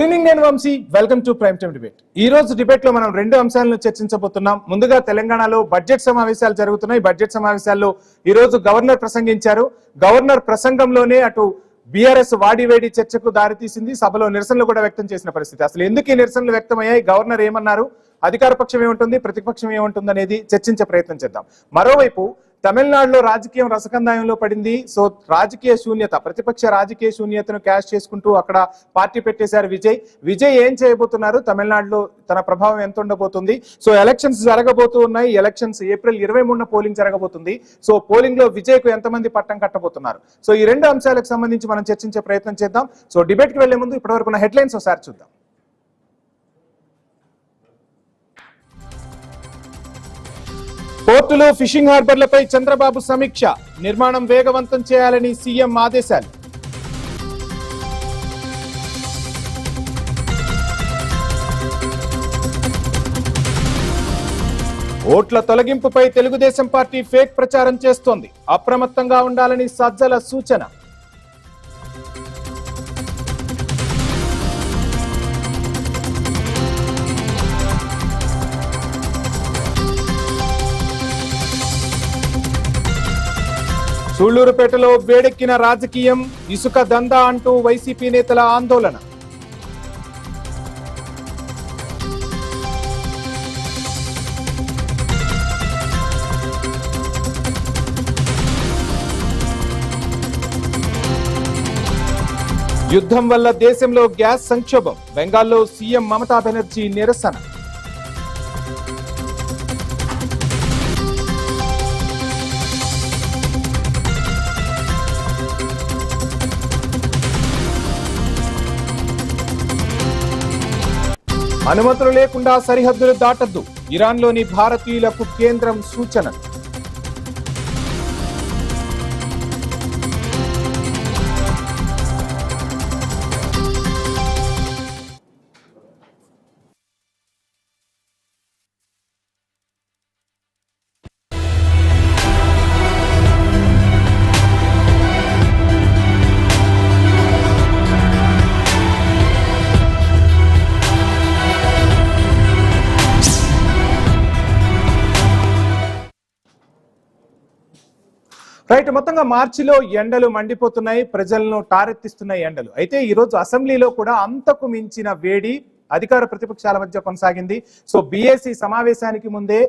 Evening నేను Vamsi, welcome to prime time debate. ఈ రోజు డిబేట్ లో మనం రెండు అంశాలను చర్చించబోతున్నాం. ముందుగా తెలంగాణలో బడ్జెట్ సమావేశాలు జరుగుతున్నాయి. బడ్జెట్ సమావేశాల్లో ఈ రోజు గవర్నర్ ప్రసంగించారు. గవర్నర్ ప్రసంగంలోనే అటు బీఆర్ఎస్ వాడివేడి చర్చకు దారితీసింది. సభలో నిరసనలు కూడా వ్యక్తం చేసిన పరిస్థితి. అసలు ఎందుకు ఈ నిరసనలు వ్యక్తమయ్యాయి, గవర్నర్ ఏమన్నారు, అధికార పక్షం ఏముంటుంది, ప్రతిపక్షం ఏముంటుంది అనేది చర్చించే ప్రయత్నం చేద్దాం. మరోవైపు తమిళనాడులో రాజకీయం రసకందాయంలో పడింది. సో రాజకీయ శూన్యత, ప్రతిపక్ష రాజకీయ శూన్యతను క్యాష్ చేసుకుంటూ అక్కడ పార్టీ పెట్టేశారు విజయ్ ఏం చేయబోతున్నారు, తమిళనాడులో తన ప్రభావం ఎంత ఉండబోతుంది. సో ఎలక్షన్స్ జరగబోతూ ఉన్నాయి. ఎలక్షన్స్ ఏప్రిల్ 23న పోలింగ్ జరగబోతుంది. సో పోలింగ్ లో విజయ్ కు ఎంతమంది పట్టం కట్టబోతున్నారు. సో ఈ రెండు అంశాలకు సంబంధించి మనం చర్చించే ప్రయత్నం చేద్దాం. సో డిబేట్ కి వెళ్లే ముందు ఇప్పటివరకు ఉన్న హెడ్లైన్స్ ఒకసారి చూద్దాం. పోర్టులు, ఫిషింగ్ హార్బర్లపై చంద్రబాబు సమీక్ష, నిర్మాణం వేగవంతం చేయాలని సీఎం ఆదేశాలు. ఓట్ల తొలగింపుపై తెలుగుదేశం పార్టీ ఫేక్ ప్రచారం చేస్తోంది, అప్రమత్తంగా ఉండాలని సజ్జల సూచన. సూళ్లూరుపేటలో వేడెక్కిన రాజకీయం, ఇసుక దందా అంటూ వైసీపీ నేతల ఆందోళన. యుద్ధం వల్ల దేశంలో గ్యాస్ సంక్షోభం, బెంగాల్లో సీఎం మమతా బెనర్జీ నిరసన. అనుమతులు లేకుండా సరిహద్దులు దాటద్దు, ఇరాన్లోని భారతీయులకు కేంద్రం సూచన. రైట్, మొత్తంగా మార్చిలో ఎండలు మండిపోతున్నాయి, ప్రజలను టారెత్తిస్తున్నాయి ఎండలు. అయితే ఈ రోజు అసెంబ్లీలో కూడా అంతకు మించిన వేడి అధికార ప్రతిపక్షాల మధ్య కొనసాగింది. సో బీఏసీ సమావేశానికి ముందే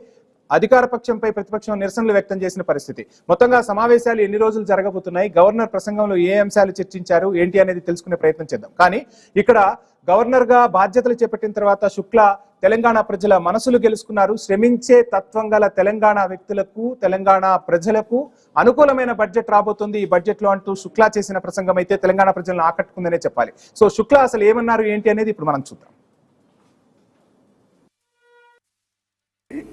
అధికార పక్షంపై ప్రతిపక్షం నిరసనలు వ్యక్తం చేసిన పరిస్థితి. మొత్తంగా సమావేశాలు ఎన్ని రోజులు జరగబోతున్నాయి, గవర్నర్ ప్రసంగంలో ఏ అంశాలు చర్చించారు ఏంటి అనేది తెలుసుకునే ప్రయత్నం చేద్దాం. కానీ ఇక్కడ గవర్నర్ గా బాధ్యతలు చేపట్టిన తర్వాత శుక్లా తెలంగాణ ప్రజల మనసులు గెలుచుకున్నారు. శ్రమించే తత్వం గల తెలంగాణ వ్యక్తులకు, తెలంగాణ ప్రజలకు అనుకూలమైన బడ్జెట్ రాబోతుంది ఈ బడ్జెట్ లో అంటూ శుక్లా చేసిన ప్రసంగం అయితే తెలంగాణ ప్రజలను ఆకట్టుకుందనే చెప్పాలి. సో శుక్లా అసలు ఏమన్నారు ఏంటి అనేది ఇప్పుడు మనం చూద్దాం.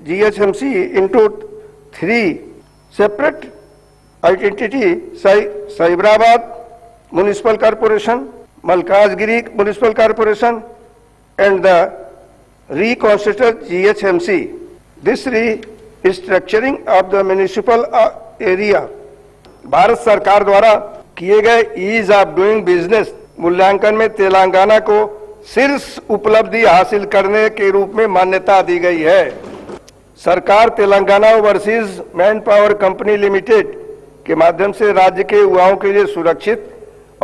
GHMC into 3 separate identity: Cyberabad Municipal Corporation, Malkajgiri Municipal Corporation, and the reconstituted GHMC. This restructuring of the municipal area Bharat सरकार द्वारा किए गए ईज ऑफ डूइंग बिजनेस मूल्यांकन में तेलंगाना को शीर्ष उपलब्धि हासिल करने के रूप में मान्यता दी गई है. सरकार Telangana overseas man power company limited के माध्यम से राज्य के युवाओं के लिए सुरक्षित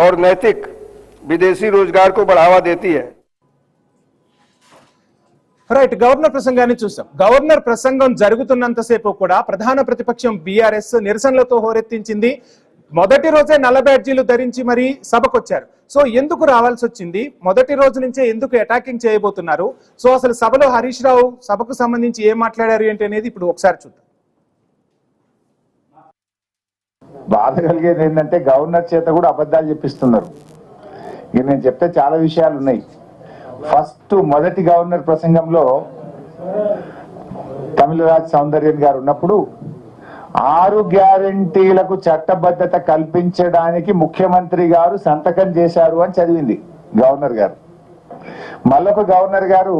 और नैतिक विदेशी रोजगार को बढ़ावा देती है. రైట్, గవర్నర్ ప్రసంగాన్ని చూసాం. గవర్నర్ ప్రసంగం జరుగుతున్నంతసేపు కూడా ప్రధాన ప్రతిపక్షం బీఆర్ఎస్ నిరసనలతో హోరెత్తించింది. మొదటి రోజే నల్ల బ్యాడ్జీలు ధరించి మరి సభకొచ్చారు. సో ఎందుకు రావాల్సి వచ్చింది, మొదటి రోజు నుంచే ఎందుకు అటాకింగ్ చేయబోతున్నారు, సో అసలు సభలో హరీష్ రావు సభకు సంబంధించి ఏం మాట్లాడారు ఏంటి అనేది ఇప్పుడు ఒకసారి చూద్దాం. బాధ కలిగేది ఏంటంటే గవర్నర్ చేత కూడా అబద్ధాలు చెప్పిస్తున్నారు. ఇక నేను చెప్తే చాలా విషయాలు ఉన్నాయి. ఫస్ట్ మొదటి గవర్నర్ ప్రసంగంలో తమిళరాజ్ సౌందర్యన్ గారు ఉన్నప్పుడు 6 గ్యారంటీలకు చట్టబద్ధత కల్పించడానికి ముఖ్యమంత్రి గారు సంతకం చేశారు అని చదివింది గవర్నర్ గారు. మళ్ళొక గవర్నర్ గారు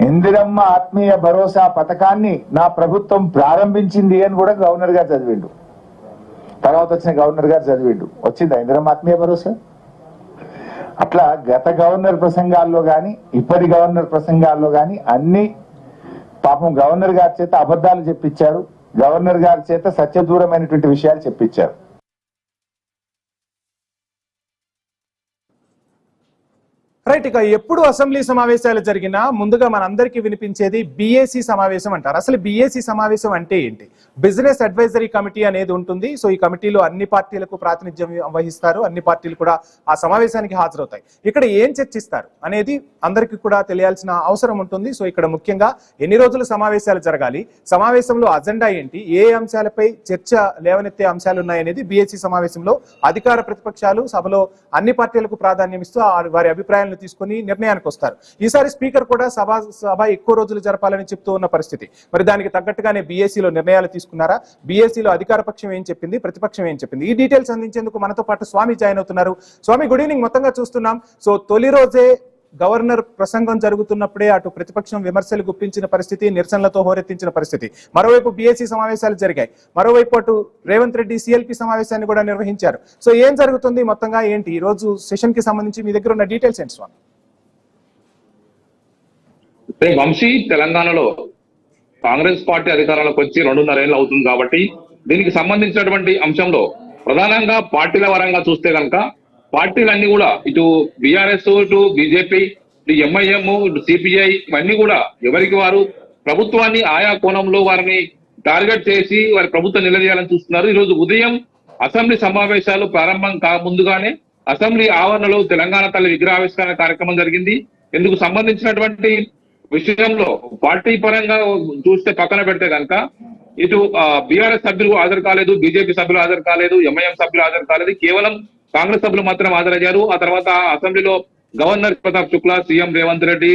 ఇందిరమ్మ ఆత్మీయ భరోసా పథకాన్ని నా ప్రభుత్వం ప్రారంభించింది అని కూడా గవర్నర్ గారు చదివిండు. తర్వాత వచ్చిన గవర్నర్ గారు చదివిండు. వచ్చిందా ఇందిరమ్మ ఆత్మీయ భరోసా? అట్లా గత గవర్నర్ ప్రసంగాల్లో కానీ ఇప్పటి గవర్నర్ ప్రసంగాల్లో కానీ అన్ని పాపం గవర్నర్ గారి చేత అబద్ధాలు చెప్పించారు, గవర్నర్ గారి చేత సత్యదూరమైనటువంటి విషయాలు చెప్పించారు. రైట్. ఇక ఎప్పుడు అసెంబ్లీ సమావేశాలు జరిగినా ముందుగా మనందరికీ వినిపించేది బిఏసి సమావేశం అంటారు. అసలు బిఏసి సమావేశం అంటే ఏంటి? బిజినెస్ అడ్వైజరీ కమిటీ అనేది ఉంటుంది. సో ఈ కమిటీలో అన్ని పార్టీలకు ప్రాతినిధ్యం వహిస్తారు, అన్ని పార్టీలు కూడా ఆ సమావేశానికి హాజరవుతాయి. ఇక్కడ ఏం చర్చిస్తారు అనేది అందరికీ కూడా తెలియాల్సిన అవసరం ఉంటుంది. సో ఇక్కడ ముఖ్యంగా ఎన్ని రోజులు సమావేశాలు జరగాలి, సమావేశంలో అజెండా ఏంటి, ఏ అంశాలపై చర్చ లేవనెత్తే అంశాలు ఉన్నాయనేది బిఏసి సమావేశంలో అధికార ప్రతిపక్షాలు సభలో అన్ని పార్టీలకు ప్రాధాన్యం ఇస్తూ వారి అభిప్రాయాలను తీసుకుని నిర్ణయానికి వస్తారు. ఈసారి స్పీకర్ కూడా సభ ఎక్కువ రోజులు జరపాలని చెప్తూ ఉన్న పరిస్థితి. మరి దానికి తగ్గట్టుగానే బీఏసీలో నిర్ణయాలు తీసుకున్నారా? బీఏసీలో అధికార పక్షం ఏం చెప్పింది, ప్రతిపక్షం ఏం చెప్పింది? ఈ డీటెయిల్స్ అందించేందుకు మనతో పాటు స్వామి జాయిన్ అవుతున్నారు. స్వామి, గుడ్ ఈవినింగ్. మొత్తంగా చూస్తున్నాం, సో తొలి రోజే గవర్నర్ ప్రసంగం జరుగుతున్నప్పుడే అటు ప్రతిపక్షం విమర్శలు గుప్పించిన పరిస్థితి, నిరసనలతో హోరెత్తించిన పరిస్థితి. మరోవైపు బీఏసీ సమావేశాలు జరిగాయి, మరోవైపు అటు రేవంత్ రెడ్డి సిఎల్పి సమావేశాన్ని కూడా నిర్వహించారు. సో ఏం జరుగుతుంది మొత్తంగా, ఏంటి ఈ రోజు సెషన్ కి సంబంధించి మీ దగ్గర ఉన్న డీటెయిల్స్ ఏంటి స్వామి? వంశీ, తెలంగాణలో కాంగ్రెస్ పార్టీ అధికారంలోకి వచ్చి 2.5 ఏళ్ళు అవుతుంది కాబట్టి దీనికి సంబంధించినటువంటి అంశంలో ప్రధానంగా పార్టీల పరంగా చూస్తే కనుక పార్టీలన్నీ కూడా ఇటు బీఆర్ఎస్, ఇటు బీజేపీ, ఇటు ఎంఐఎం, ఇటు సిపిఐ ఇవన్నీ కూడా ఎవరికి వారు ప్రభుత్వాన్ని ఆయా కోణంలో వారిని టార్గెట్ చేసి వారి ప్రభుత్వం నిలదీయాలని చూస్తున్నారు. ఈ రోజు ఉదయం అసెంబ్లీ సమావేశాలు ప్రారంభం ముందుగానే అసెంబ్లీ ఆవరణలో తెలంగాణ తల్లి విగ్రహావిష్కరణ కార్యక్రమం జరిగింది. ఇందుకు సంబంధించినటువంటి విషయంలో పార్టీ పరంగా చూస్తే పక్కన పెడితే కనుక ఇటు బీఆర్ఎస్ సభ్యులు హాజరు కాలేదు, బీజేపీ సభ్యులు హాజరు కాలేదు, ఎంఐఎం సభ్యులు హాజరు కాలేదు, కేవలం కాంగ్రెస్ సభ్యులు మాత్రం హాజరయ్యారు. ఆ తర్వాత అసెంబ్లీలో గవర్నర్ ప్రతాప్ శుక్లా, సీఎం రేవంత్ రెడ్డి,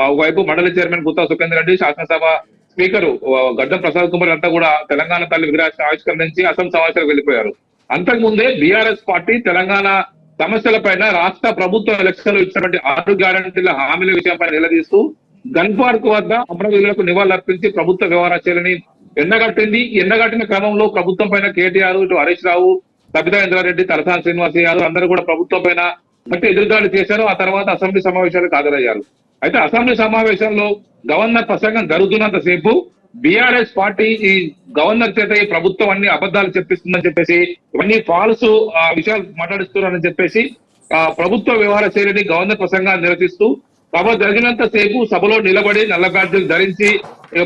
ఒకవైపు మండలి చైర్మన్ గుత్తా సుఖేందర్ రెడ్డి, శాసనసభ స్పీకర్ గడ్డం ప్రసాద్ కుమార్ అంతా కూడా తెలంగాణ తల్లి విగ్రహ ఆవిష్కరణ నుంచి అసెంబ్లీ సమావేశాలకు వెళ్లిపోయారు. అంతకుముందే బీఆర్ఎస్ పార్టీ తెలంగాణ సమస్యలపైన రాష్ట్ర ప్రభుత్వం ఎలక్షన్లు ఇచ్చినటువంటి 6 గ్యారంటీల హామీల విషయంపై నిలదీస్తూ గన్ పార్క్ వద్ద అమరవీరులకు నివాళులర్పించి ప్రభుత్వ వ్యవహారాలను ఎండగట్టింది. ఎండగట్టిన క్రమంలో ప్రభుత్వం పైన కేటీఆర్, ఇటు హరీష్ రావు, సబితా ఇంద్రారెడ్డి, తలసాని శ్రీనివాస్ యాదవ్ అందరూ కూడా ప్రభుత్వం పైన బట్టి ఎదురుదాడి చేశారు. ఆ తర్వాత అసెంబ్లీ సమావేశాలకు హాజరయ్యారు. అయితే అసెంబ్లీ సమావేశంలో గవర్నర్ ప్రసంగం జరుగుతున్నంత సేపు బీఆర్ఎస్ పార్టీ ఈ గవర్నర్ చేత ఈ ప్రభుత్వం అన్ని అబద్ధాలు చెప్పిస్తుందని చెప్పేసి, ఇవన్నీ ఫాల్స్ విషయాలు మాట్లాడిస్తున్నారని చెప్పేసి ప్రభుత్వ వ్యవహార శైలిని గవర్నర్ ప్రసంగాన్ని నిరసిస్తూ సభ జరిగినంత సేపు సభలో నిలబడి నల్ల బ్యాడ్జీలు ధరించి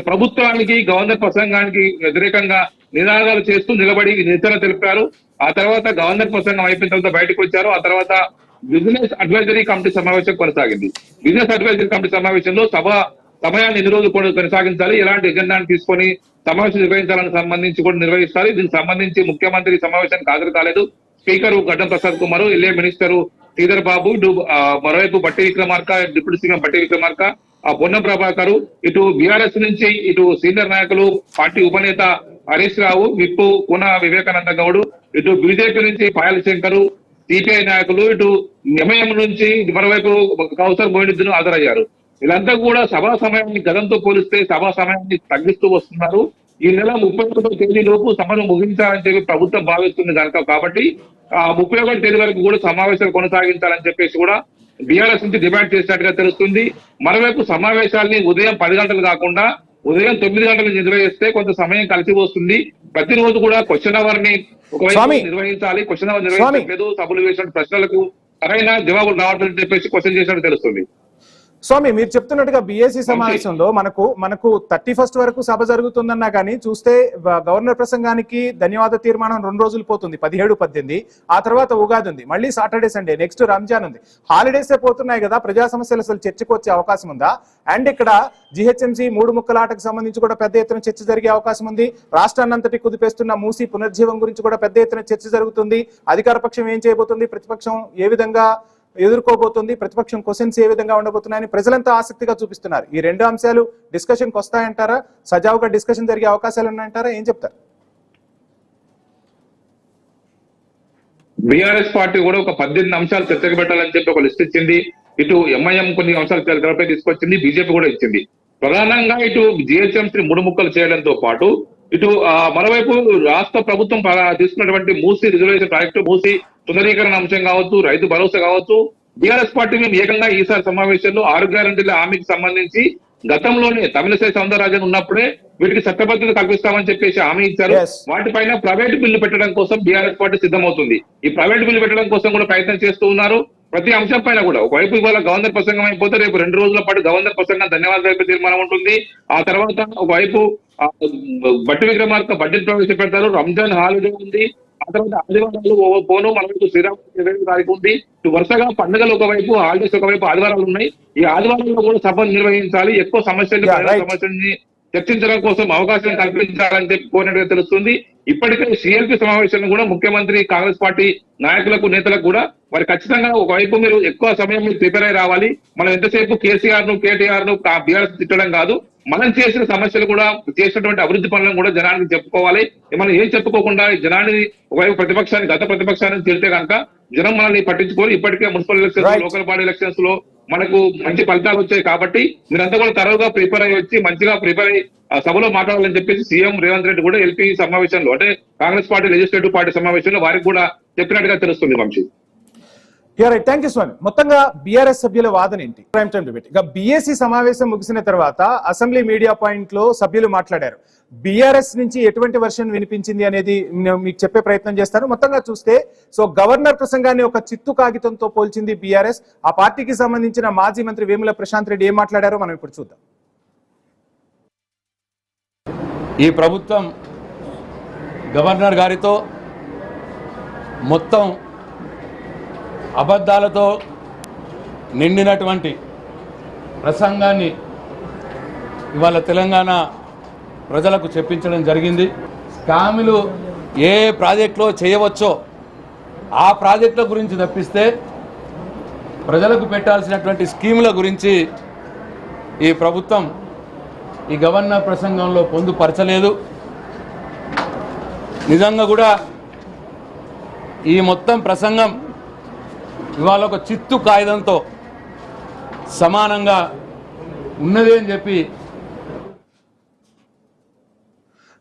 ప్రభుత్వానికి గవర్నర్ ప్రసంగానికి వ్యతిరేకంగా నినాదాలు చేస్తూ నిలబడి నిరసన తెలిపారు. ఆ తర్వాత గవర్నర్ ప్రసంగం అయిపోయిన తర్వాత బయటకు వచ్చారు. ఆ తర్వాత బిజినెస్ అడ్వైజరీ కమిటీ సమావేశం కొనసాగింది. బిజినెస్ అడ్వైజరీ కమిటీ సమావేశంలో సమయాన్ని ఎన్ని రోజులు కొనసాగించాలి, ఎలాంటి ఎజెండాను తీసుకొని సమావేశం నిర్వహించాలని సంబంధించి కూడా నిర్వహిస్తారు. దీనికి సంబంధించి ముఖ్యమంత్రి సమావేశానికి హాజరు కాలేదు. స్పీకర్ గడ్డం ప్రసాద్ కుమార్, ఎల్ఏ మినిస్టర్ శ్రీధర్ బాబు, మరోవైపు బట్టి విక్రమార్క, డిప్యూటీ సీఎం బట్టి విక్రమార్క, పొన్నం ప్రభాకర్, ఇటు బీఆర్ఎస్ నుంచి ఇటు సీనియర్ నాయకులు పార్టీ ఉపనేత హరీష్ రావు, విప్పు కూన వివేకానంద గౌడ్, ఇటు బీజేపీ నుంచి పాయల్ శంకర్, సిపిఐ నాయకులు, ఇటు ఎంఐఎం నుంచి మరోవైపు కౌసర్ మొయినుద్దీన్ హాజరయ్యారు. వీళ్ళంతా కూడా సభా సమయాన్ని గతంతో పోలిస్తే సభా సమయాన్ని తగ్గిస్తూ వస్తున్నారు. ఈ నెల 31వ తేదీలోపు సభను ముగించాలని చెప్పి ప్రభుత్వం భావిస్తుంది కనుక కాబట్టి 31వ తేదీ వరకు కూడా సమావేశాలు కొనసాగించాలని చెప్పేసి కూడా బీఆర్ఎస్ నుంచి డిమాండ్ చేసినట్టుగా తెలుస్తుంది. మరోవైపు సమావేశాల్ని ఉదయం 10 గంటలు కాకుండా ఉదయం 9 గంటలు నిర్వహిస్తే కొంత సమయం కలిసి వస్తుంది. ప్రతిరోజు కూడా క్వశ్చన్ అవర్ ని ఒకవైపు నిర్వహించాలి. క్వశ్చన్ అవర్ నిర్వహించలేదు, సభలు వేసిన ప్రశ్నలకు సరైన జవాబులు రావట్లేదని చెప్పేసి క్వశ్చన్ చేసినట్టు తెలుస్తుంది. స్వామి, మీరు చెప్తున్నట్టుగా బీఏసీ సమావేశంలో మనకు 31st వరకు సభ జరుగుతుందన్నా కానీ చూస్తే గవర్నర్ ప్రసంగానికి ధన్యవాద తీర్మానం 2 రోజులు పోతుంది, 17, 18. ఆ తర్వాత ఉగాది ఉంది, మళ్ళీ సాటర్డే సండే, నెక్స్ట్ రంజాన్ ఉంది. హాలిడేసే పోతున్నాయి కదా, ప్రజా సమస్యలు అసలు చర్చకు వచ్చే అవకాశం ఉందా? అండ్ ఇక్కడ జిహెచ్ఎంసీ 3 ముక్కల ఆటకు సంబంధించి కూడా పెద్ద ఎత్తున చర్చ జరిగే అవకాశం ఉంది. రాష్ట్రాన్నంతటి కుదిపేస్తున్న మూసీ పునర్జీవం గురించి కూడా పెద్ద ఎత్తున చర్చ జరుగుతుంది. అధికార పక్షం ఏం చేయబోతుంది, ప్రతిపక్షం ఏ విధంగా ఎదుర్కోబోతుంది, ప్రతిపక్షం క్వశ్చన్స్ ఏ విధంగా ఉండబోతున్నాయని ప్రజలంతా ఆసక్తిగా చూపిస్తున్నారు. ఈ 2 అంశాలు డిస్కషన్కి వస్తాయంటారా? సజావుగా డిస్కషన్ జరిగే అవకాశాలు ఉన్నాయంటారా? ఏం చెప్తారు? బీఆర్ఎస్ పార్టీ కూడా ఒక 18 అంశాలు చర్చకు పెట్టాలని చెప్పి ఒక లిస్ట్ ఇచ్చింది. ఇటు ఎంఐఎం కొన్ని అంశాలు తెరపై తీసుకొచ్చింది, బీజేపీ కూడా ఇచ్చింది. ప్రధానంగా ఇటు జిహెచ్ఎంసీ 3 ముక్కలు చేయడంతో పాటు ఇటు మరోవైపు రాష్ట్ర ప్రభుత్వం తీసుకున్నటువంటి మూసీ రిజర్వేషన్ ప్రాజెక్టు, మూసీ సుందరీకరణ అంశం కావచ్చు, రైతు భరోసా కావచ్చు, బీఆర్ఎస్ పార్టీ మేము ఏకంగా ఈసారి సమావేశంలో 6 గ్యారెంటీల హామీకి సంబంధించి గతంలోనే తమిళసై సౌందరరాజన్ ఉన్నప్పుడే వీటికి చట్టబద్ధత కల్పిస్తామని చెప్పేసి హామీ ఇచ్చారు. Yes. వాటిపైన ప్రైవేట్ బిల్లు పెట్టడం కోసం బీఆర్ఎస్ పార్టీ సిద్ధమవుతుంది. ఈ ప్రైవేట్ బిల్లు పెట్టడం కోసం కూడా ప్రయత్నం చేస్తూ ఉన్నారు. ప్రతి అంశం పైన కూడా ఒకవైపు ఇవాళ గవర్నర్ ప్రసంగం అయిపోతే రేపు 2 రోజుల పాటు గవర్నర్ ప్రసంగం ధన్యవాదాలు తెలిపే తీర్మానం ఉంటుంది. ఆ తర్వాత ఒకవైపు బట్టి విక్రమార్క బడ్జెట్ ప్రవేశపెడతారు. రంజాన్ హాలిడే ఉంది. ఆ తర్వాత ఆదివారాలు పోను మనకు శ్రీరామ తారీఖు ఉంది. వరుసగా పండుగలు ఒకవైపు, హాలిడేస్ ఒకవైపు, ఆదివారాలు ఉన్నాయి. ఈ ఆదివారంలో కూడా సభలు నిర్వహించాలి. ఎక్కువ సమస్యల్ని చర్చించడం కోసం అవకాశం కల్పించాలని చెప్పి కోరినట్టుగా తెలుస్తుంది. ఇప్పటికే సిఎల్పి సమావేశంలో కూడా ముఖ్యమంత్రి, కాంగ్రెస్ పార్టీ నాయకులకు, నేతలకు కూడా మరి ఖచ్చితంగా ఒకవైపు మీరు ఎక్కువ సమయం మీరు ప్రిపేర్ అయి రావాలి. మనం ఎంతసేపు కేసీఆర్ ను, కేటీఆర్ ను, బీఆర్ఎస్ తిట్టడం కాదు, మనం చేసిన సమస్యలు కూడా, చేసినటువంటి అభివృద్ధి పనులను కూడా జనానికి చెప్పుకోవాలి. మనం ఏం చెప్పుకోకుండా జనాన్ని ఒకవైపు ప్రతిపక్షాన్ని, గత ప్రతిపక్షాన్ని తిడితే కనుక జనం మనల్ని పట్టించుకోరు. ఇప్పటికే municipal elections, local body elections లో మనకు మంచి ఫలితాలు వచ్చాయి. కాబట్టి మీరంతా కూడా తరవుగా ప్రిపేర్ అయ్యి వచ్చి మంచిగా ప్రిపేర్ అయ్యి సభలో మాట్లాడాలని చెప్పేసి సీఎం రేవంత్ రెడ్డి కూడా ఎల్పీ సమావేశంలో, అంటే కాంగ్రెస్ పార్టీ లెజిస్లేటివ్ పార్టీ సమావేశంలో వారికి కూడా చెప్పినట్టుగా తెలుస్తుంది. వంశీ, థ్యాంక్ యూ స్వామి. మొత్తంగా బీఆర్ఎస్ సభ్యుల వాదన ఏంటి? Prime time debate. ఇక బీఎస్సీ సమావేశం ముగిసిన తర్వాత అసెంబ్లీ మీడియా పాయింట్ లో సభ్యులు మాట్లాడారు. బీఆర్ఎస్ నుంచి ఎటువంటి వర్షన్ వినిపించింది అనేది నేను మీకు చెప్పే ప్రయత్నం చేస్తాను. మొత్తంగా చూస్తే గవర్నర్ ప్రసంగాన్ని ఒక చిత్తు కాగితంతో పోల్చింది బీఆర్ఎస్. ఆ పార్టీకి సంబంధించిన మాజీ మంత్రి వేముల ప్రశాంత్ రెడ్డి ఏం మాట్లాడారో మనం ఇప్పుడు చూద్దాం. ఈ ప్రభుత్వం గవర్నర్ గారితో మొత్తం అబద్ధాలతో నిండినటువంటి ప్రసంగాన్ని ఇవాళ తెలంగాణ ప్రజలకు చెప్పించడం జరిగింది. స్కాములు ఏ ప్రాజెక్టులో చేయవచ్చో ఆ ప్రాజెక్టుల గురించి తప్పిస్తే ప్రజలకు పెట్టాల్సినటువంటి స్కీముల గురించి ఈ ప్రభుత్వం ఈ గవర్నర్ ప్రసంగంలో పొందుపరచలేదు. నిజంగా కూడా ఈ మొత్తం ప్రసంగం ఇవాళ ఒక చిత్తు కాగితంతో సమానంగా ఉన్నది అని చెప్పి.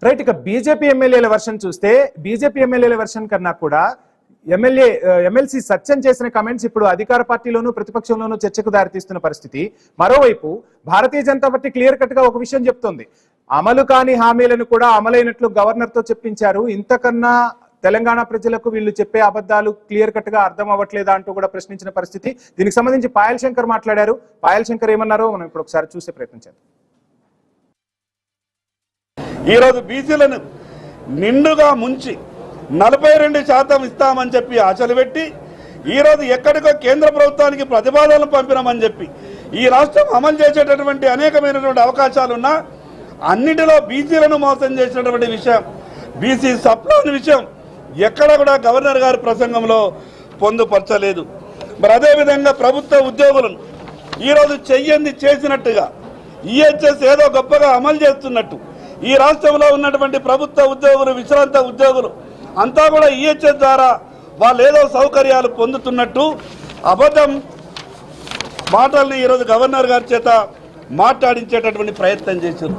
రైట్. ఇక బీజేపీ ఎమ్మెల్యేల వర్షన్ చూస్తే బీజేపీ ఎమ్మెల్యేల వర్షన్ కన్నా కూడా ఎమ్మెల్సీ సత్యం చేసిన కమెంట్స్ ఇప్పుడు అధికార పార్టీలోనూ ప్రతిపక్షంలోనూ చర్చకు దారితీస్తున్న పరిస్థితి. మరోవైపు Bharatiya Janata party clear cut గా ఒక విషయం చెప్తోంది. అమలు కాని హామీలను కూడా అమలైనట్లు గవర్నర్ తో చెప్పించారు. ఇంతకన్నా తెలంగాణ ప్రజలకు వీళ్ళు చెప్పే అబద్ధాలు క్లియర్ కట్ గా అర్థం అవ్వట్లేదా అంటూ కూడా ప్రశ్నించిన పరిస్థితి. దీనికి సంబంధించి పాయల్ శంకర్ మాట్లాడారు. పాయల్ శంకర్ ఏమన్నారో మనం ఇప్పుడు ఒకసారి చూసే ప్రయత్నం చేద్దాం. ఈరోజు బీసీలను నిండుగా ముంచి 42% ఇస్తామని చెప్పి ఆశలు పెట్టి ఈరోజు ఎక్కడికో కేంద్ర ప్రభుత్వానికి ప్రతిపాదనలు పంపినామని చెప్పి ఈ రాష్ట్రం అమలు చేసేటటువంటి అనేకమైనటువంటి అవకాశాలున్నా అన్నిటిలో బీసీలను మోసం చేసినటువంటి విషయం, బీసీ సప్లాన్ విషయం ఎక్కడ కూడా గవర్నర్ గారి ప్రసంగంలో పొందుపరచలేదు. మరి అదేవిధంగా ప్రభుత్వ ఉద్యోగులను ఈరోజు చెయ్యంది చేసినట్టుగా ఈహెచ్ఎస్ ఏదో గొప్పగా అమలు చేస్తున్నట్టు ఈ రాష్ట్రంలో ఉన్నటువంటి ప్రభుత్వ ఉద్యోగులు, విశ్రాంత ఉద్యోగులు అంతా కూడా ఈహెచ్ఎస్ ద్వారా వాళ్ళు ఏదో సౌకర్యాలు పొందుతున్నట్టు అబద్ధం మాటల్ని ఈరోజు గవర్నర్ గారి చేత మాట్లాడించేటటువంటి ప్రయత్నం చేశారు.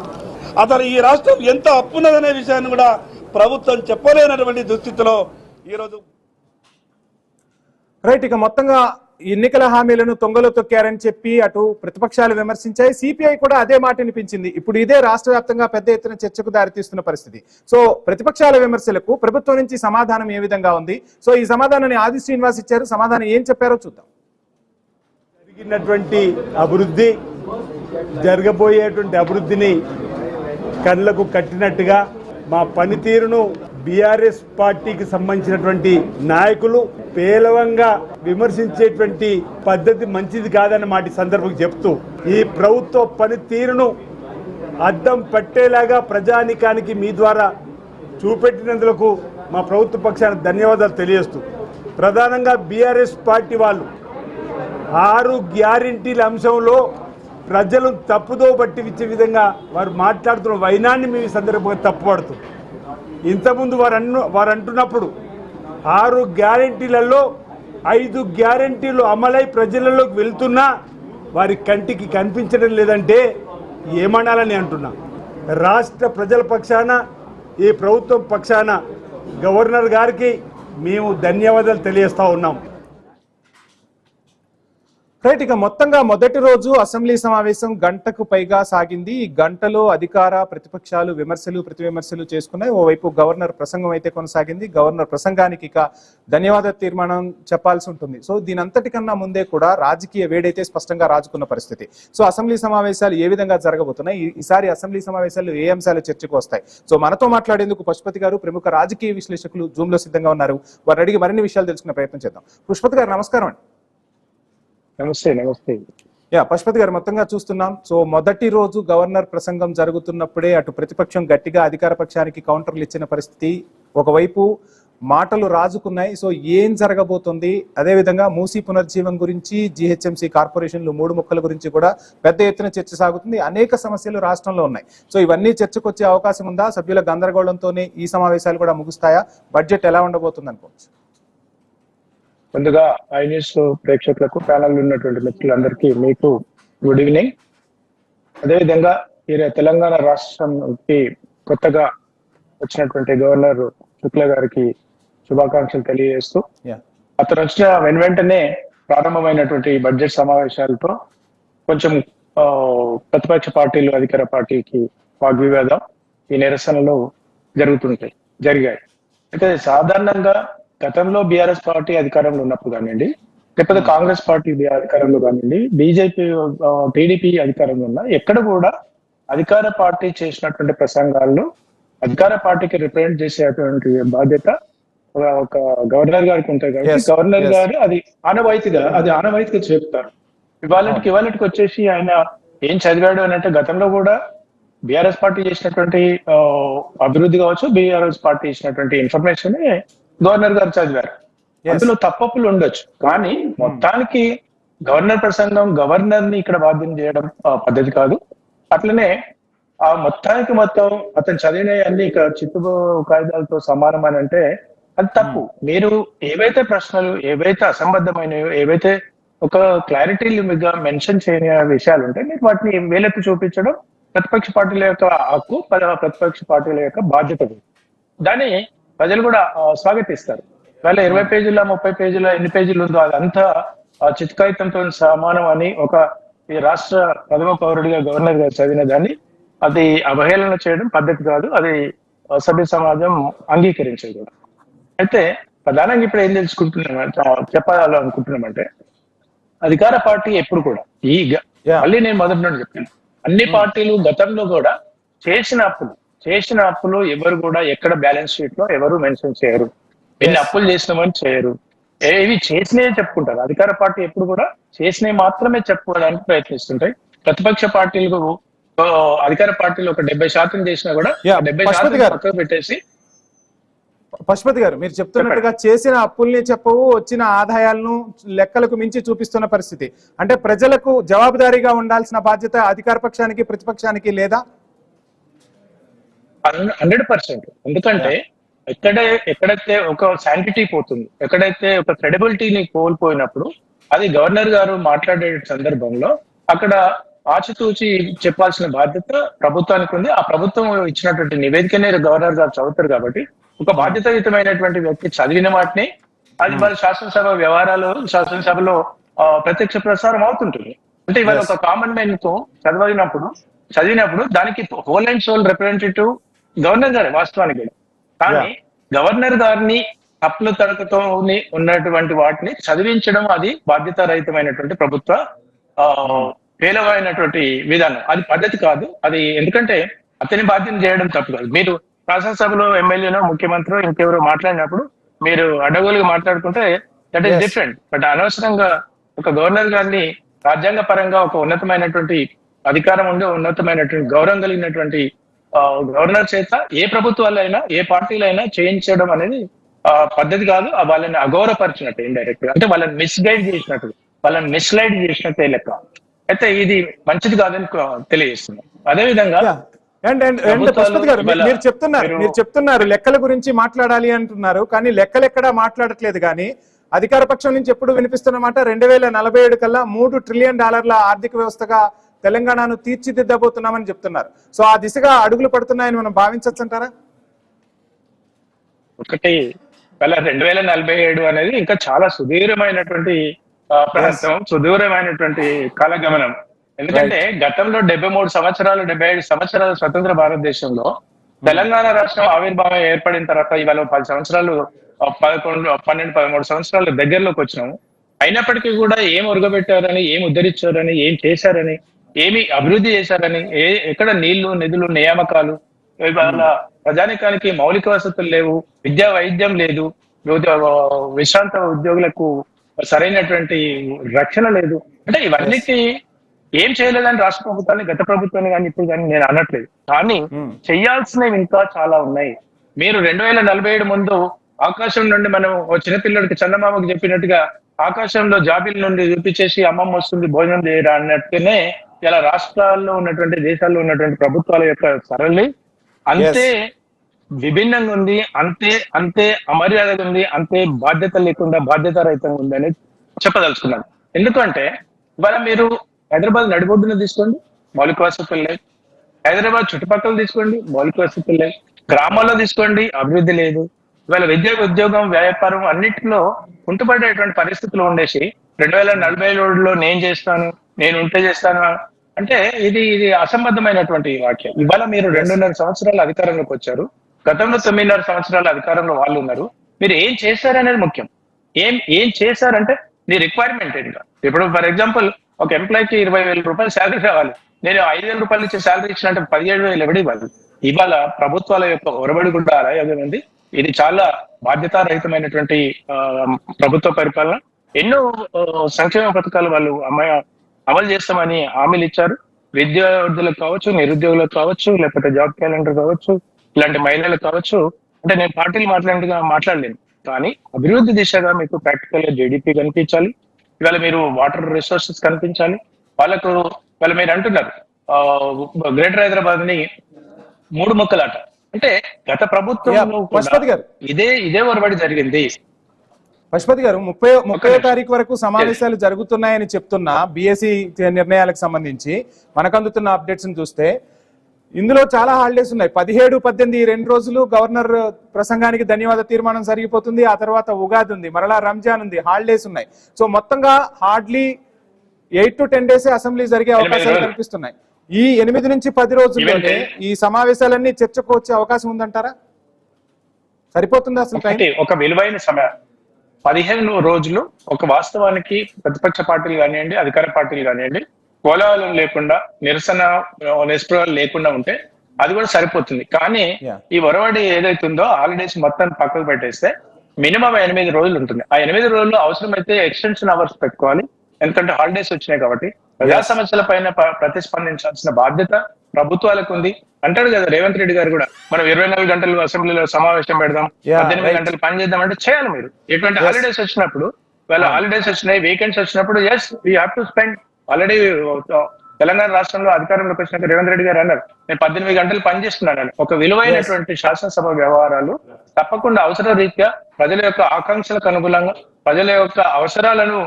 అసలు ఈ రాష్ట్రం ఎంత అప్పున్నదనే విషయాన్ని కూడా ప్రభుత్వం చెప్పలేనటువంటి దుస్థితిలో ఈరోజు. రైట్. ఇక మొత్తంగా ఎన్నికల హామీలను తొంగలో తొక్కారని చెప్పి అటు ప్రతిపక్షాలు విమర్శించాయి. సిపిఐ కూడా అదే మాట వినిపించింది. ఇప్పుడు ఇదే రాష్ట్ర వ్యాప్తంగా పెద్ద ఎత్తున చర్చకు దారితీస్తున్న పరిస్థితి. ప్రతిపక్షాల విమర్శలకు ప్రభుత్వం నుంచి సమాధానం ఏ విధంగా ఉంది? ఈ సమాధానాన్ని ఆది శ్రీనివాస్ ఇచ్చారు. సమాధానం ఏం చెప్పారో చూద్దాం. జరిగినటువంటి అభివృద్ధి, జరగబోయేటువంటి అభివృద్ధిని కళ్ళకు కట్టినట్టుగా మా పనితీరును బీఆర్ఎస్ పార్టీకి సంబంధించినటువంటి నాయకులు పేలవంగా విమర్శించేటువంటి పద్ధతి మంచిది కాదన్న మాట సందర్భంగా చెప్తూ ఈ ప్రభుత్వ పనితీరును అద్దం పట్టేలాగా ప్రజానికానికి మీ ద్వారా చూపెట్టినందుకు మా ప్రభుత్వ పక్షాన ధన్యవాదాలు తెలియజేస్తూ, ప్రధానంగా బీఆర్ఎస్ పార్టీ వాళ్ళు 6 గ్యారెంటీల అంశంలో ప్రజలు తప్పుదో పట్టించే విధంగా వారు మాట్లాడుతున్న వైనాన్ని మీ సందర్భంగా తప్పుపడుతూ, ఇంతకుముందు వారు అంటున్నప్పుడు 6 గ్యారెంటీలలో 5 గ్యారెంటీలు అమలై ప్రజలలోకి వెళ్తున్నా వారి కంటికి కనిపించడం లేదంటే ఏమనాలని అంటున్నా. రాష్ట్ర ప్రజల పక్షాన ఈ ప్రభుత్వం పక్షాన గవర్నర్ గారికి మేము ధన్యవాదాలు తెలియజేస్తా ఉన్నాం. రైట్, ఇక మొత్తంగా మొదటి రోజు అసెంబ్లీ సమావేశం గంటకు పైగా సాగింది. ఈ గంటలో అధికార ప్రతిపక్షాలు విమర్శలు ప్రతి విమర్శలు చేసుకున్నాయి. ఓవైపు గవర్నర్ ప్రసంగం అయితే కొనసాగింది. గవర్నర్ ప్రసంగానికి ఇక ధన్యవాద తీర్మానం చెప్పాల్సి ఉంటుంది. సో దీని అంతటికన్నా ముందే కూడా రాజకీయ వేడైతే స్పష్టంగా రాజుకున్న పరిస్థితి. సో అసెంబ్లీ సమావేశాలు ఏ విధంగా జరగబోతున్నాయి, ఈసారి అసెంబ్లీ సమావేశాలు ఏ అంశాలు చర్చకు వస్తాయి? సో మనతో మాట్లాడేందుకు పుష్పతి గారు, ప్రముఖ రాజకీయ విశ్లేషకులు జూమ్ లో సిద్ధంగా ఉన్నారు. వారిని అడిగి మరిన్ని విషయాలు తెలుసుకునే ప్రయత్నం చేద్దాం. పుష్పతి గారు నమస్కారం అండి. నమస్తే. నమస్తే. పశుపతి గారు, మొత్తంగా చూస్తున్నాం. సో మొదటి రోజు గవర్నర్ ప్రసంగం జరుగుతున్నప్పుడే అటు ప్రతిపక్షం గట్టిగా అధికార పక్షానికి కౌంటర్లు ఇచ్చిన పరిస్థితి. ఒకవైపు మాటలు రాజుకున్నాయి. సో ఏం జరగబోతుంది, అదేవిధంగా మూసీ పునర్జీవం గురించి, జిహెచ్ఎంసీ కార్పొరేషన్లు 3 ముక్కల గురించి కూడా పెద్ద ఎత్తున చర్చ సాగుతుంది. అనేక సమస్యలు రాష్ట్రంలో ఉన్నాయి. సో ఇవన్నీ చర్చకు వచ్చే అవకాశం ఉందా? సభ్యుల గందరగోళంతోనే ఈ సమావేశాలు కూడా ముగుస్తాయా? బడ్జెట్ ఎలా ఉండబోతుంది అనుకోవచ్చు? ముందుగా ఐ న్యూస్ ప్రేక్షకులకు, ప్యానల్ ఉన్నటువంటి మిత్రులందరికీ మీకు గుడ్ ఈవినింగ్. అదేవిధంగా తెలంగాణ రాష్ట్రంకి కొత్తగా వచ్చినటువంటి గవర్నర్ శుక్లా గారికి శుభాకాంక్షలు తెలియజేస్తూ, అతను వచ్చిన వెంటనే ప్రారంభమైనటువంటి బడ్జెట్ సమావేశాలతో కొంచెం ప్రతిపక్ష పార్టీలు అధికార పార్టీకి వాగ్వివాదం, ఈ నిరసనలు జరిగాయి. అయితే సాధారణంగా గతంలో బీఆర్ఎస్ పార్టీ అధికారంలో ఉన్నప్పుడు కానివ్వండి, లేకపోతే కాంగ్రెస్ పార్టీ అధికారంలో కానివ్వండి, బీజేపీ టీడీపీ అధికారంలో ఉన్న ఎక్కడ కూడా అధికార పార్టీ చేసినటువంటి ప్రసంగాల్లో అధికార పార్టీకి రిప్రజెంట్ చేసేటువంటి బాధ్యత ఒక గవర్నర్ గారికి ఉంటాయి. కాబట్టి గవర్నర్ గారు అది ఆనవాయితీగా చెప్తారు. ఇవాళకి వచ్చేసి ఆయన ఏం చదివాడు అని అంటే, గతంలో కూడా బీఆర్ఎస్ పార్టీ చేసినటువంటి అభివృద్ధి కావచ్చు, బీఆర్ఎస్ పార్టీ ఇచ్చినటువంటి ఇన్ఫర్మేషన్ గవర్నర్ గారు చదివారు. అందులో తప్పప్పులు ఉండొచ్చు, కానీ మొత్తానికి గవర్నర్ ప్రసంగం గవర్నర్ ని ఇక్కడ బాధ్యం చేయడం పద్ధతి కాదు. అట్లనే ఆ మొత్తం అతను చదివిన అన్ని ఇక చిత్తు కాగితాలతో సమానం అని అంటే అది తప్పు. మీరు ఏవైతే ప్రశ్నలు, ఏవైతే అసంబద్ధమైనయో, ఏవైతే ఒక క్లారిటీగా మెన్షన్ చేయని విషయాలు ఉంటాయి, మీరు వాటిని వేలెత్తి చూపించడం ప్రతిపక్ష పార్టీల యొక్క హక్కు, ప్రతిపక్ష పార్టీల యొక్క బాధ్యత. దాన్ని ప్రజలు కూడా స్వాగతిస్తారు. వాళ్ళ 20 పేజీల 30 పేజీల ఎన్ని పేజీలు ఉందో అదంతా చిత్కాయితంతో సమానం అని ఒక ఈ రాష్ట్ర ప్రథమ పౌరుడిగా గవర్నర్ గారు చదివిన దాన్ని అది అవహేళన చేయడం పద్ధతి కాదు. అది సభ్య సమాజం అంగీకరించేది కూడా. అయితే ప్రధానంగా ఇప్పుడు ఏం చెప్పాలనుకుంటున్నామంటే, అధికార పార్టీ ఎప్పుడు కూడా మళ్ళీ నేను మొదటి నుండి చెప్పాను, అన్ని పార్టీలు గతంలో కూడా చేసిన అప్పులు ఎవరు కూడా ఎక్కడ బ్యాలెన్స్ షీట్ లో ఎవరు మెన్షన్ చేయరు. ఎన్ని అప్పులు చేసినామని చేయరు. ఏవి చేసినవి చెప్పుకుంటారు. అధికార పార్టీ ఎప్పుడు కూడా చేసినవి మాత్రమే చెప్పుకోవడానికి ప్రయత్నిస్తుంటాయి. ప్రతిపక్ష పార్టీలు అధికార పార్టీలు ఒక 70% చేసినా కూడా 70% పక్కకు పెట్టేసి. పశుపతి గారు, మీరు చెప్తున్నట్టుగా చేసిన అప్పుల్ని చెప్పవు, వచ్చిన ఆదాయాలను లెక్కలకు మించి చూపిస్తున్న పరిస్థితి. అంటే ప్రజలకు జవాబుదారీగా ఉండాల్సిన బాధ్యత అధికార పక్షానికి ప్రతిపక్షానికి లేదా? 100%. ఎందుకంటే ఎక్కడైతే ఒక శాంటిటీ పోతుంది, ఎక్కడైతే ఒక క్రెడిబిలిటీని కోల్పోయినప్పుడు అది గవర్నర్ గారు మాట్లాడే సందర్భంలో అక్కడ ఆచితూచి చెప్పాల్సిన బాధ్యత ప్రభుత్వానికి ఉంది. ఆ ప్రభుత్వం ఇచ్చినటువంటి నివేదికనే గవర్నర్ గారు చదువుతారు. కాబట్టి ఒక బాధ్యతాయుతమైనటువంటి వ్యక్తి చదివిన వాటిని అది వాళ్ళ శాసనసభ వ్యవహారాలు, శాసనసభలో ప్రత్యక్ష ప్రసారం అవుతుంటుంది. అంటే ఇవాళ ఒక కామన్ మ్యాన్ తో చదివినప్పుడు దానికి whole and soul representative governor గారే వాస్తవానికి. కానీ గవర్నర్ గారిని తప్పుల తరగతితో ఉన్నటువంటి వాటిని చదివించడం అది బాధ్యతారహితమైనటువంటి ప్రభుత్వ పేలవైనటువంటి విధానం. అది పద్ధతి కాదు. అది ఎందుకంటే అతని బాధ్యత చేయడం తప్పు కాదు. మీరు శాసనసభలో ఎమ్మెల్యేనో ముఖ్యమంత్రి ఇంకెవరో మాట్లాడినప్పుడు మీరు అడ్డగోలుగా మాట్లాడుకుంటే దట్ ఈస్ డిఫరెంట్. బట్ అనవసరంగా ఒక గవర్నర్ గారిని రాజ్యాంగ పరంగా ఒక ఉన్నతమైనటువంటి అధికారం ఉండే, ఉన్నతమైనటువంటి గౌరవం కలిగినటువంటి గవర్నర్ చేత ఏ ప్రభుత్వాలైనా ఏ పార్టీలైనా చేయించడం అనేది పద్ధతి కాదు. వాళ్ళని అగౌరవపరిచినట్టు ఇండైరెక్ట్ గా, అంటే వాళ్ళని మిస్గైడ్ చేసినట్టు, వాళ్ళని మిస్లైడ్ చేసినట్టే లెక్క. అయితే ఇది మంచిది కాదని తెలియజేస్తున్నాం. అదేవిధంగా మీరు చెప్తున్నారు లెక్కల గురించి మాట్లాడాలి అంటున్నారు, కానీ లెక్కలెక్కడా మాట్లాడట్లేదు. కానీ అధికార పక్షం నుంచి ఎప్పుడు వినిపిస్తున్నమాట 2047 కల్లా $3 ట్రిలియన్ ఆర్థిక వ్యవస్థగా తెలంగాణను తీర్చిదిద్దబోతున్నామని చెప్తున్నారు. సో ఆ దిశగా అడుగులు పడుతున్నాయని మనం భావించవచ్చు అంటారా? ఒకటి ఇవాళ 2047 అనేది ఇంకా చాలా సుదీర్ఘమైనటువంటి ప్రాంతం, సుదూరమైనటువంటి కాలగమనం. ఎందుకంటే గతంలో 73 సంవత్సరాలు 75 సంవత్సరాల స్వతంత్ర భారతదేశంలో తెలంగాణ రాష్ట్రం ఆవిర్భావం ఏర్పడిన తర్వాత ఇవాళ 10 సంవత్సరాలు 12-13 సంవత్సరాల దగ్గరలోకి వచ్చినాము. అయినప్పటికీ కూడా ఏం ఉరగబెట్టారని, ఏం ఉద్ధరించారని, ఏం చేశారని, ఏమి అభివృద్ధి చేశారని, ఎక్కడ నీళ్లు, నిధులు, నియామకాలు, ఇవాళ ప్రజానికానికి మౌలిక వసతులు లేవు, విద్యా వైద్యం లేదు, విశ్రాంత ఉద్యోగులకు సరైనటువంటి రక్షణ లేదు. అంటే ఇవన్నిటి ఏం చేయలేదని రాష్ట్ర ప్రభుత్వాన్ని, గత ప్రభుత్వాన్ని కానీ ఇప్పుడు కానీ నేను అనట్లేదు. కానీ చెయ్యాల్సినవి ఇంకా చాలా ఉన్నాయి. మీరు 2047 ముందు ఆకాశం నుండి మనం ఓ చిన్నపిల్లడికి చందమామకు చెప్పినట్టుగా ఆకాశంలో జాబిల్ నుండి చూపించేసి అమ్మమ్మ వస్తుంది భోజనం చేయరా అన్నట్టుగానే ఇలా రాష్ట్రాల్లో ఉన్నటువంటి, దేశాల్లో ఉన్నటువంటి ప్రభుత్వాల యొక్క సరళి అంతే విభిన్నంగా ఉంది, అంతే అమర్యాదగా ఉంది, అంతే బాధ్యత లేకుండా బాధ్యత రహితంగా ఉంది అనేది చెప్పదలుచుకున్నాను. ఎందుకంటే ఇవాళ మీరు హైదరాబాద్ నడిబొడ్డున తీసుకోండి, మౌలిక వసతులు లేవు. హైదరాబాద్ చుట్టుపక్కల తీసుకోండి, మౌలిక వసతులు లేవు. గ్రామాల్లో తీసుకోండి, అభివృద్ధి లేదు. ఇవాళ విద్య, ఉద్యోగం, వ్యాపారం అన్నింటిలో కుంటుపడేటువంటి పరిస్థితులు ఉండేసి 2047లో నేను చేస్తాను, నేను ఉంటే చేస్తాను అంటే ఇది అసంబద్ధమైనటువంటి వాక్యం. ఇవాళ మీరు 2.5 సంవత్సరాలు అధికారంలోకి వచ్చారు. గతంలో 9.5 సంవత్సరాల అధికారంలో వాళ్ళు ఉన్నారు. మీరు ఏం చేశారనేది ముఖ్యం. ఏం చేశారంటే నీ రిక్వైర్మెంట్ ఏంటి? ఇప్పుడు ఫర్ ఎగ్జాంపుల్ ఒక ఎంప్లాయీకి 20,000 రూపాయలు శాలరీ రావాలి. నేను 5,000 రూపాయలు ఇచ్చే శాలరీ ఇచ్చినట్టు 17,000 ఎవడి ఇవ్వాలి? ఇవాళ ప్రభుత్వాల యొక్క ఒరబడి కూడా అలాగే ఉంది. ఇది చాలా బాధ్యతారహితమైనటువంటి ప్రభుత్వ పరిపాలన. ఎన్నో సంక్షేమ పథకాలు వాళ్ళు అమలు చేస్తామని హామీలు ఇచ్చారు. విద్యార్థులకు కావచ్చు, నిరుద్యోగులకు కావచ్చు, లేకపోతే జాబ్ క్యాలెండర్ కావచ్చు, ఇలాంటి మహిళలకు కావచ్చు. అంటే నేను పార్టీలు మాట్లాడలేను, కానీ అభివృద్ధి దిశగా మీకు ప్రాక్టికల్ గా జీడిపి కనిపించాలి. ఇవాళ మీరు వాటర్ రిసోర్సెస్ కనిపించాలి వాళ్ళకు. ఇవాళ మీరు అంటున్నారు గ్రేటర్ హైదరాబాద్ ని 3 ముక్కలాట. అంటే గత ప్రభుత్వంలో ఇదే ఒరబడి జరిగింది. పశుపతి గారు 30వ తారీఖు వరకు సమావేశాలు జరుగుతున్నాయని చెప్తున్నా బీఎస్సీ నిర్ణయాలకు సంబంధించి మనకు అందుతున్న అప్డేట్స్ చూస్తే ఇందులో చాలా హాలిడేస్ ఉన్నాయి. 17, 18 ఈ 2 రోజులు గవర్నర్ ప్రసంగానికి ధన్యవాద తీర్మానం జరిగిపోతుంది. ఆ తర్వాత ఉగాది ఉంది, మరలా రంజాన్ ఉంది, హాలిడేస్ ఉన్నాయి. సో మొత్తంగా హార్డ్లీ 8 to 10 డేసే అసెంబ్లీ జరిగే అవకాశాలు కనిపిస్తున్నాయి. ఈ 8 నుంచి 10 రోజుల్లోనే ఈ సమావేశాలన్నీ చర్చకు వచ్చే అవకాశం ఉందంటారా? సరిపోతుంది అసలు? ఒక విలువైన సమయం 15 రోజులు ఒక వాస్తవానికి ప్రతిపక్ష పార్టీలు కానివ్వండి, అధికార పార్టీలు కానివ్వండి, కోలాహలం లేకుండా, నిరసన నిస్పృహలు లేకుండా ఉంటే అది కూడా సరిపోతుంది. కానీ ఈ ఒరవడి ఏదైతుందో హాలిడేస్ మొత్తం పక్కకు పెట్టేస్తే మినిమం 8 రోజులు ఉంటుంది. ఆ 8 రోజుల్లో అవసరమైతే ఎక్స్టెన్షన్ అవర్స్ పెట్టుకోవాలి. ఎందుకంటే హాలిడేస్ వచ్చినాయి కాబట్టి ప్రజా సమస్యల పైన ప్రతిస్పందించాల్సిన బాధ్యత ప్రభుత్వాలకు ఉంది. అంటాడు కదా రేవంత్ రెడ్డి గారు కూడా, మనం 24 గంటలు అసెంబ్లీలో సమావేశం పెడదాం, 18 గంటలు పని చేద్దాం అంటే చేయాలి. మీరు ఎటువంటి హాలిడేస్ వచ్చినప్పుడు, వాళ్ళ హాలిడేస్ వచ్చినాయి, వీకెండ్స్ వచ్చినప్పుడు as we have to spend. Already Telangana రాష్ట్రంలో అధికారంలోకి వచ్చినాక రేవంత్ రెడ్డి గారు అన్నారు, నేను 18 గంటలు పనిచేస్తున్నానని. ఒక విలువైనటువంటి శాసనసభ వ్యవహారాలు తప్పకుండా అవసర రీత్యా ప్రజల యొక్క ఆకాంక్షలకు అనుగుణంగా, ప్రజల యొక్క అవసరాలను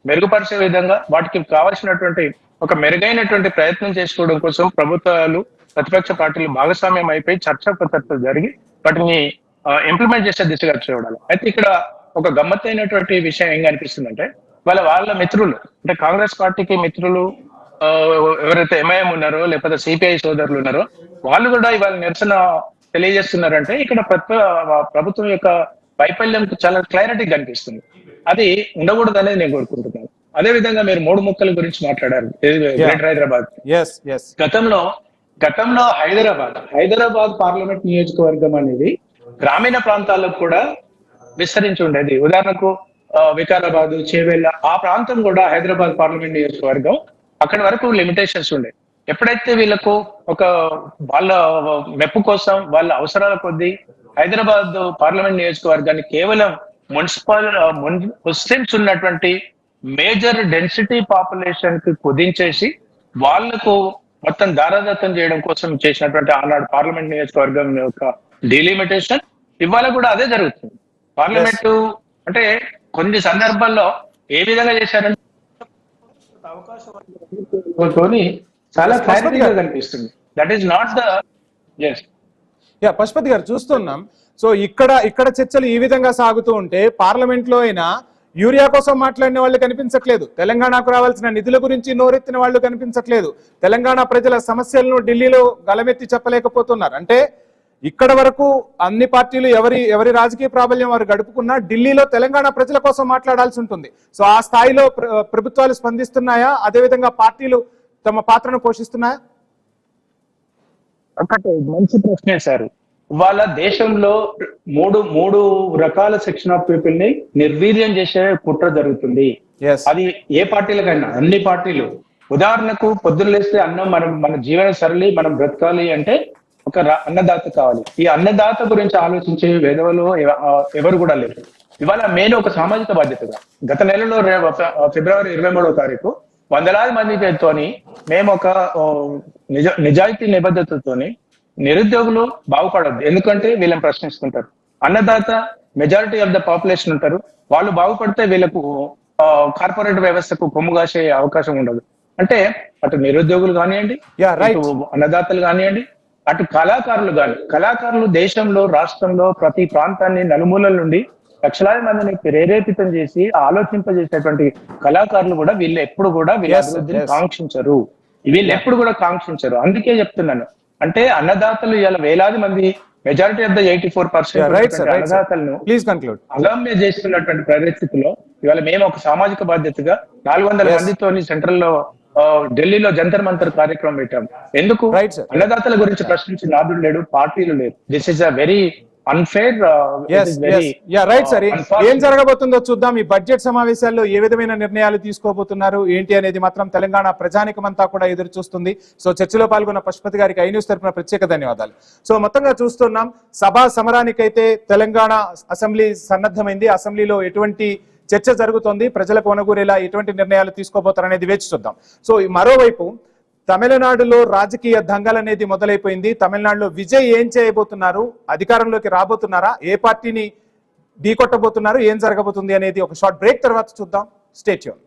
మెరుగుపరిచే విధంగా వాటికి కావాల్సినటువంటి ఒక మెరుగైనటువంటి ప్రయత్నం చేసుకోవడం కోసం ప్రభుత్వాలు, ప్రతిపక్ష పార్టీలు భాగస్వామ్యం అయిపోయి చర్చలు జరిగి వాటిని ఇంప్లిమెంట్ చేసే దిశగా చూడాలి. అయితే ఇక్కడ ఒక గమ్మత్తైనటువంటి విషయం ఏం కనిపిస్తుందంటే, వాళ్ళ మిత్రులు అంటే కాంగ్రెస్ పార్టీకి మిత్రులు ఎవరైతే ఎంఐఎం ఉన్నారో లేకపోతే సిపిఐ సోదరులు ఉన్నారో వాళ్ళు కూడా ఇవాళ నిరసన తెలియజేస్తున్నారంటే ఇక్కడ ప్రభుత్వం యొక్క వైఫల్యం చాలా క్లారిటీ కనిపిస్తుంది. అది ఉండకూడదు అనేది నేను కోరుకుంటున్నాను. అదే విధంగా మీరు 3 ముక్కల గురించి మాట్లాడారు గ్రేటర్ హైదరాబాద్. గతంలో హైదరాబాద్ పార్లమెంట్ నియోజకవర్గం అనేది గ్రామీణ ప్రాంతాలకు కూడా విస్తరించి ఉండేది. ఉదాహరణకు వికారాబాద్, చేవెళ్ళ ఆ ప్రాంతం కూడా హైదరాబాద్ పార్లమెంట్ నియోజకవర్గం. అక్కడి వరకు లిమిటేషన్స్ ఉండే. ఎప్పుడైతే వీళ్ళకు వాళ్ళ మెప్పు కోసం, వాళ్ళ అవసరాల కొద్దీ హైదరాబాద్ పార్లమెంట్ నియోజకవర్గాన్ని కేవలం ముస్లిమ్స్ ఉన్నటువంటి మేజర్ డెన్సిటీ పాపులేషన్ కి కుదించేసి వాళ్లకు మొత్తం దారాదత్తం చేయడం కోసం చేసినటువంటి ఆనాడు పార్లమెంట్ నియోజకవర్గం యొక్క డిలిమిటేషన్ ఇవాళ కూడా అదే జరుగుతుంది. పార్లమెంటు అంటే కొన్ని సందర్భాల్లో ఏ విధంగా చేశారంటే అవకాశం చాలా క్లారిటీగా కనిపిస్తుంది. That is not the Pashupati గారు చూస్తున్నాం సో ఇక్కడ చర్చలు ఈ విధంగా సాగుతూ ఉంటే పార్లమెంట్ లో అయినా యూరియా కోసం మాట్లాడిన వాళ్ళు కనిపించట్లేదు, తెలంగాణకు రావాల్సిన నిధుల గురించి నోరెత్తిన వాళ్ళు కనిపించట్లేదు, తెలంగాణ ప్రజల సమస్యలను ఢిల్లీలో గలమెత్తి చెప్పలేకపోతున్నారు. అంటే ఇక్కడ వరకు అన్ని పార్టీలు ఎవరి రాజకీయ ప్రాబల్యం వారు గడుపుకున్నా ఢిల్లీలో తెలంగాణ ప్రజల కోసం మాట్లాడాల్సి ఉంటుంది. సో ఆ స్థాయిలో ప్రభుత్వాలు స్పందిస్తున్నాయా, అదేవిధంగా పార్టీలు తమ పాత్రను పోషిస్తున్నాయా? ఒకటి మంచి ప్రశ్నే సార్. వాళ్ళ దేశంలో మూడు రకాల సెక్షన్ ఆఫ్ పీపుల్ ని నిర్వీర్యం చేసే కుట్ర జరుగుతుంది. అది ఏ పార్టీలకైనా, అన్ని పార్టీలు. ఉదాహరణకు పొద్దున్న లేస్తే అన్నం మన జీవన సరళి మనం బ్రతకాలి అంటే ఒక అన్నదాత కావాలి. ఈ అన్నదాత గురించి ఆలోచించే వేదవలో ఎవరు కూడా లేరు. ఇవాళ నేను ఒక సామాజిక బాధ్యతగా గత నెలలో ఫిబ్రవరి 23వ తారీఖు వందలాది మందితోని మేము ఒక నిజాయితీ నిబద్ధతతోని నిరుద్యోగులు బాగుపడద్దు, ఎందుకంటే వీళ్ళని ప్రశ్నిస్తుంటారు. అన్నదాత మెజారిటీ ఆఫ్ ద పాపులేషన్ ఉంటారు, వాళ్ళు బాగుపడితే వీళ్ళకు కార్పొరేట్ వ్యవస్థకు కొమ్ము కాసే అవకాశం ఉండదు. అంటే అటు నిరుద్యోగులు కానివ్వండి, అన్నదాతలు కానివ్వండి, అటు కళాకారులు దేశంలో రాష్ట్రంలో ప్రతి ప్రాంతాన్ని నలుమూలల నుండి లక్షలాది మందిని ప్రేరేపితం చేసి ఆలోచింపజేసేటువంటి కళాకారులు కూడా వీళ్ళు ఎప్పుడు కూడా వీళ్ళ అభివృద్ధిని కాంక్షించరు, వీళ్ళు ఎప్పుడు కూడా కాంక్షించరు. అందుకే చెప్తున్నాను, అంటే అన్నదాతలు ఇవాళ వేలాది మంది మెజారిటీ ఆఫ్ ద 84% అన్నదాతలను అగమ్య చేస్తున్నటువంటి పరిస్థితిలో ఇవాళ మేము ఒక సామాజిక బాధ్యతగా 400 మందితోని సెంట్రల్ లో ఢిల్లీలో జంతర్ మంతర్ కార్యక్రమం పెట్టాం. ఎందుకు? అన్నదాతల గురించి ప్రశ్నించి నాదుడు లేడు, పార్టీలు లేరు. This is a very unfair. Right sir, ఏం జరగబోతుందో చూద్దాం. ఈ బడ్జెట్ సమావేశాల్లో ఏ విధమైన నిర్ణయాలు తీసుకోబోతున్నారు ఏంటి అనేది మాత్రం తెలంగాణ ప్రజానికమంతా కూడా ఎదురు చూస్తుంది. సో చర్చలో పాల్గొన్న పశుపతి గారికి ఐ న్యూస్ తరఫున ప్రత్యేక ధన్యవాదాలు. సో మొత్తంగా చూస్తున్నాం, సభా సమరానికైతే తెలంగాణ అసెంబ్లీ సన్నద్ధమైంది. అసెంబ్లీలో ఎటువంటి చర్చ జరుగుతోంది, ప్రజలకు అనుగురేలా ఎటువంటి నిర్ణయాలు తీసుకోబోతారనేది వేచి చూద్దాం. సో మరోవైపు తమిళనాడులో రాజకీయ దంగల్ అనేది మొదలైపోయింది. తమిళనాడులో విజయ్ ఏం చేయబోతున్నారు, అధికారంలోకి రాబోతున్నారా, ఏ పార్టీని ఢీకొట్టబోతున్నారు, ఏం జరగబోతుంది అనేది ఒక షార్ట్ బ్రేక్ తర్వాత చూద్దాం. Stay tune.